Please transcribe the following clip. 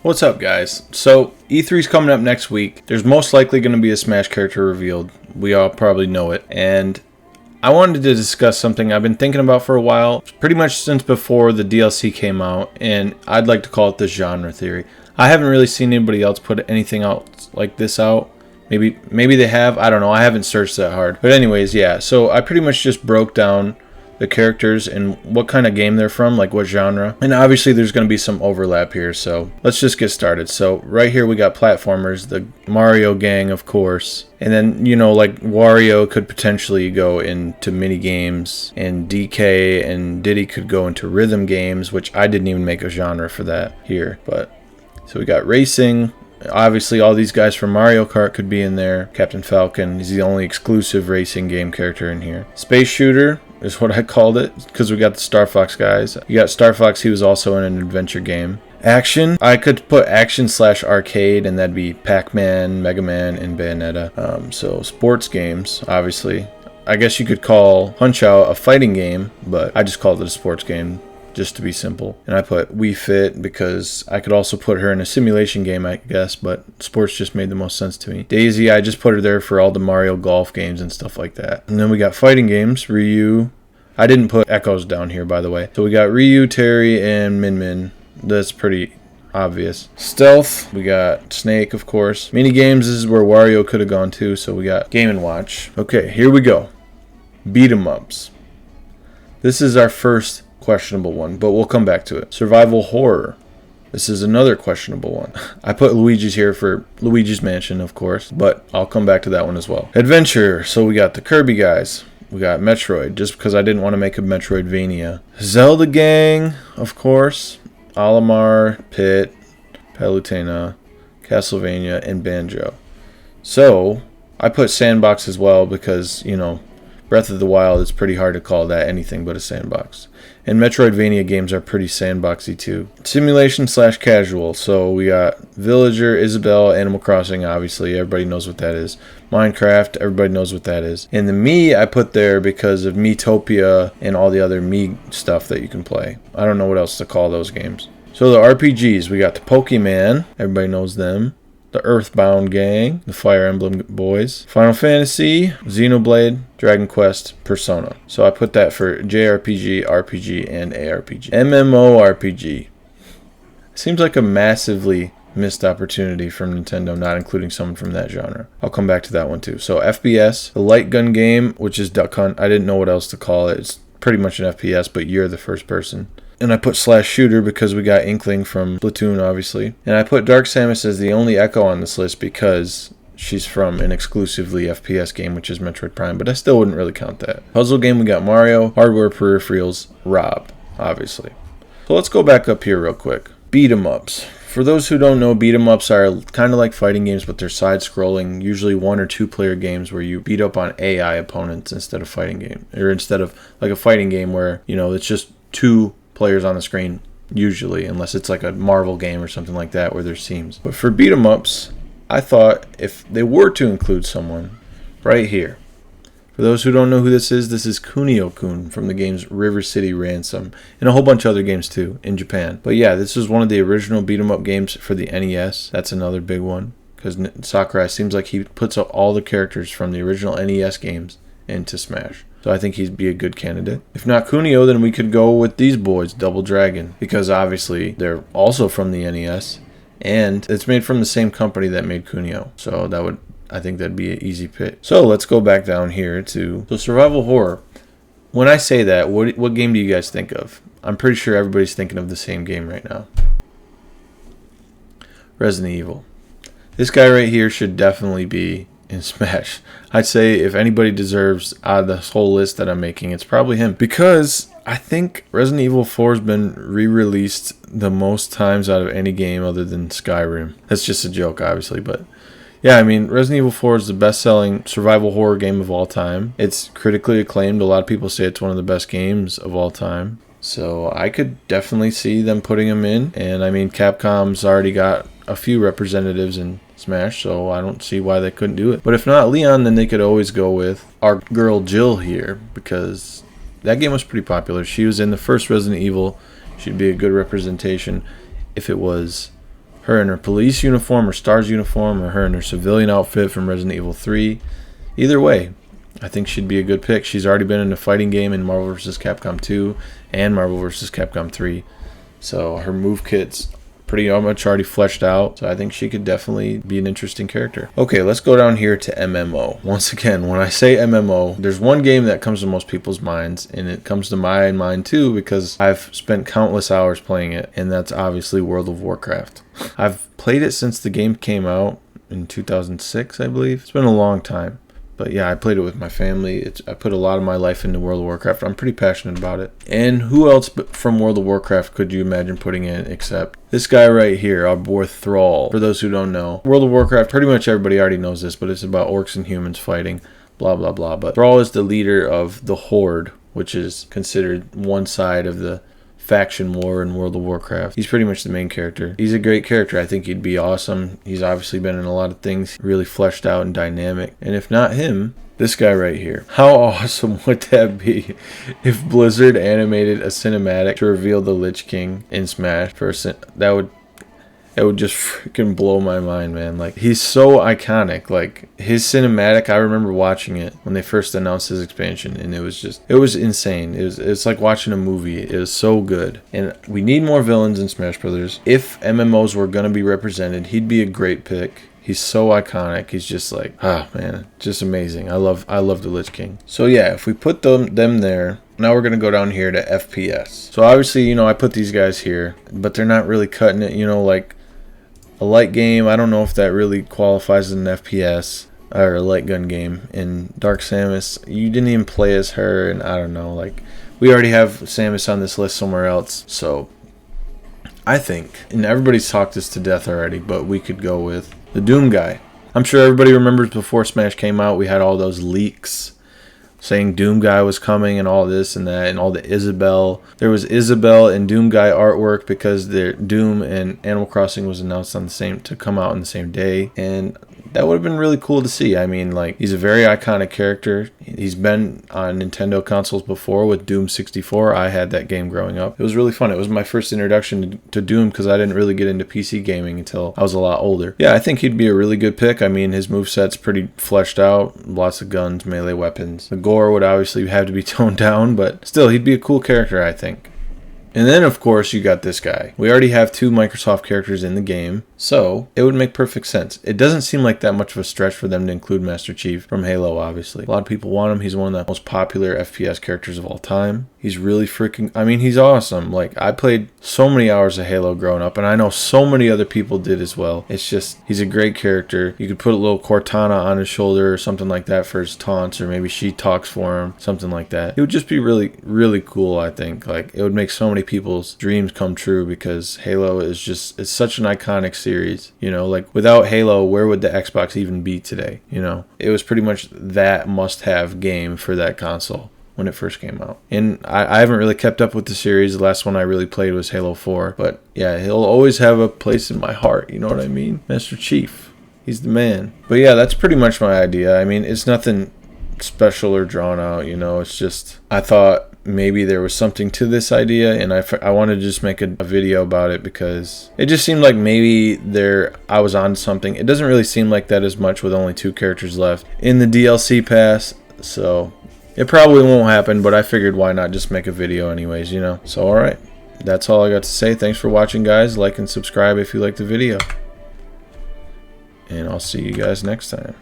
What's up, guys? So, E3's coming up next week. There's most likely going to be a Smash character revealed. We all probably know it. And I wanted to discuss something I've been thinking about for a while, pretty much since before the DLC came out, and I'd like to call it the genre theory. I haven't really seen anybody else put anything else like this out. Maybe they have. I don't know. I haven't searched that hard. But anyways, yeah. So I pretty much just broke down the characters and what kind of game they're from, like what genre. And obviously there's going to be some overlap here, so let's just get started. So right here we got platformers, the Mario gang, of course. And then, like Wario could potentially go into mini games, and DK and Diddy could go into rhythm games, which I didn't even make a genre for that here. But so we got racing. Obviously, all these guys from Mario Kart could be in there. Captain Falcon, he's the only exclusive racing game character in here. Space Shooter is what I called it, because we got the Star Fox guys. You got Star Fox, he was also in an adventure game. Action, I could put action/arcade, and that'd be Pac-Man, Mega Man, and Bayonetta. So sports games, obviously. I guess you could call Punch-Out a fighting game, but I just called it a sports game, just to be simple. And I put Wii Fit because I could also put her in a simulation game, I guess, but sports just made the most sense to me. Daisy, I just put her there for all the Mario golf games and stuff like that. And then we got fighting games, Ryu. I didn't put Echoes down here, by the way. So we got Ryu, Terry, and Min Min. That's pretty obvious. Stealth, we got Snake, of course. Mini games, this is where Wario could have gone to, so we got Game & Watch. Okay, here we go. Beat 'em ups. This is our first questionable one, but we'll come back to it. Survival horror. This is another questionable one. I put Luigi's here for Luigi's Mansion, of course, but I'll come back to that one as well. Adventure. So we got the Kirby guys. We got Metroid, just because I didn't want to make a Metroidvania. Zelda gang, of course. Olimar, Pit, Palutena, Castlevania, and Banjo. So I put Sandbox as well because, Breath of the Wild is pretty hard to call that anything but a sandbox. And Metroidvania games are pretty sandboxy too. Simulation/casual. So we got Villager, Isabelle, Animal Crossing, obviously. Everybody knows what that is. Minecraft, everybody knows what that is. And the Me I put there because of Miitopia and all the other Me stuff that you can play. I don't know what else to call those games. So the RPGs, we got the Pokemon. Everybody knows them. The Earthbound gang, the Fire Emblem boys, Final Fantasy, Xenoblade, Dragon Quest, Persona. So I put that for JRPG, RPG, and ARPG. MMORPG. Seems like a massively missed opportunity from Nintendo not including someone from that genre. I'll come back to that one too. So FPS, the light gun game, which is Duck Hunt. I didn't know what else to call it. It's pretty much an FPS, but you're the first person. And I put /shooter because we got Inkling from Splatoon, obviously. And I put Dark Samus as the only Echo on this list because she's from an exclusively FPS game, which is Metroid Prime, but I still wouldn't really count that. Puzzle game, we got Mario. Hardware peripherals, Rob, obviously. So let's go back up here real quick. Beat 'em ups. For those who don't know, beat 'em ups are kind of like fighting games, but they're side-scrolling, usually 1 or 2 player games where you beat up on AI opponents instead of fighting game, or instead of like a fighting game where, it's just 2 players on the screen, usually, unless it's like a Marvel game or something like that where there's teams. But for beat 'em ups, I thought if they were to include someone right here. For those who don't know who this is Kunio-kun from the games River City Ransom and a whole bunch of other games too in Japan. But yeah, this is one of the original beat 'em up games for the NES. That's another big one because Sakurai seems like he puts all the characters from the original NES games into Smash. So I think he'd be a good candidate. If not Kunio, then we could go with these boys, Double Dragon, because obviously they're also from the NES, and it's made from the same company that made Kunio. So I think that'd be an easy pick. So let's go back down here to survival horror. When I say that, what game do you guys think of? I'm pretty sure everybody's thinking of the same game right now. Resident Evil. This guy right here should definitely be in Smash. I'd say if anybody deserves out of this whole list that I'm making, it's probably him. Because I think Resident Evil 4 has been re-released the most times out of any game other than Skyrim. That's just a joke, obviously, but yeah, Resident Evil 4 is the best-selling survival horror game of all time. It's critically acclaimed. A lot of people say it's one of the best games of all time. So I could definitely see them putting him in. And Capcom's already got a few representatives in Smash, so I don't see why they couldn't do it. But if not Leon, then they could always go with our girl Jill here, because that game was pretty popular. She was in the first Resident Evil. She'd be a good representation if it was her in her police uniform or STARS uniform, or her in her civilian outfit from Resident Evil 3. Either way, I think she'd be a good pick. She's already been in a fighting game in Marvel vs. Capcom 2 and Marvel vs. Capcom 3. So her move kit's pretty much already fleshed out. So I think she could definitely be an interesting character. Okay, let's go down here to MMO. Once again, when I say MMO, there's one game that comes to most people's minds, and it comes to my mind too because I've spent countless hours playing it, and that's obviously World of Warcraft. I've played it since the game came out in 2006, I believe. It's been a long time. But yeah, I played it with my family. I put a lot of my life into World of Warcraft. I'm pretty passionate about it. And who else from World of Warcraft could you imagine putting in except this guy right here, our boy Thrall. For those who don't know, World of Warcraft, pretty much everybody already knows this, but it's about orcs and humans fighting, blah, blah, blah. But Thrall is the leader of the Horde, which is considered one side of the faction war in World of Warcraft. He's pretty much the main character. He's a great character. I think he'd be awesome. He's obviously been in a lot of things, really fleshed out and dynamic. And if not him, this guy right here. How awesome would that be if Blizzard animated a cinematic to reveal the Lich King in Smash? That would just freaking blow my mind, man. Like, he's so iconic. Like, his cinematic, I remember watching it when they first announced his expansion, and it was insane. It's like watching a movie. It was so good. And we need more villains in Smash Brothers. If MMOs were going to be represented, he'd be a great pick. He's so iconic. He's just like, man, just amazing. I love the Lich King. So yeah, if we put them there, now we're going to go down here to FPS. So obviously, I put these guys here, but they're not really cutting it, like a light game. I don't know if that really qualifies as an FPS or a light gun game. In Dark Samus, you didn't even play as her, and I don't know, like, we already have Samus on this list somewhere else. So I think, and everybody's talked this to death already, but we could go with the Doom guy. I'm sure everybody remembers before Smash came out, we had all those leaks saying Doom Guy was coming and all this and that and all the Isabelle. There was Isabelle and Doom Guy artwork because their Doom and Animal Crossing was announced to come out on the same day, and that would have been really cool to see. I mean, like, he's a very iconic character. He's been on Nintendo consoles before with Doom 64. I had that game growing up. It was really fun. It was my first introduction to Doom because I didn't really get into PC gaming until I was a lot older. Yeah, I think he'd be a really good pick. I mean, his moveset's pretty fleshed out. Lots of guns, melee weapons. The gore would obviously have to be toned down, but still, he'd be a cool character, I think. And then, of course, you got this guy. We already have 2 Microsoft characters in the game, so it would make perfect sense. It doesn't seem like that much of a stretch for them to include Master Chief from Halo, obviously. A lot of people want him. He's one of the most popular FPS characters of all time. He's really he's awesome. Like, I played so many hours of Halo growing up, and I know so many other people did as well. It's just, he's a great character. You could put a little Cortana on his shoulder or something like that for his taunts, or maybe she talks for him, something like that. It would just be really, really cool, I think. Like, it would make so many people's dreams come true because Halo is just, it's such an iconic series. Like, without Halo, where would the Xbox even be today? It was pretty much that must-have game for that console when it first came out. And I haven't really kept up with the series. The last one I really played was Halo 4. But yeah, he'll always have a place in my heart. You know what I mean? Master Chief. He's the man. But yeah, that's pretty much my idea. I mean, it's nothing special or drawn out. It's just, I thought maybe there was something to this idea, and I wanted to just make a video about it because it just seemed like maybe I was on something. It doesn't really seem like that as much with only 2 characters left in the DLC pass, so it probably won't happen, but I figured why not just make a video anyways, So alright, that's all I got to say. Thanks for watching, guys. Like and subscribe if you liked the video, and I'll see you guys next time.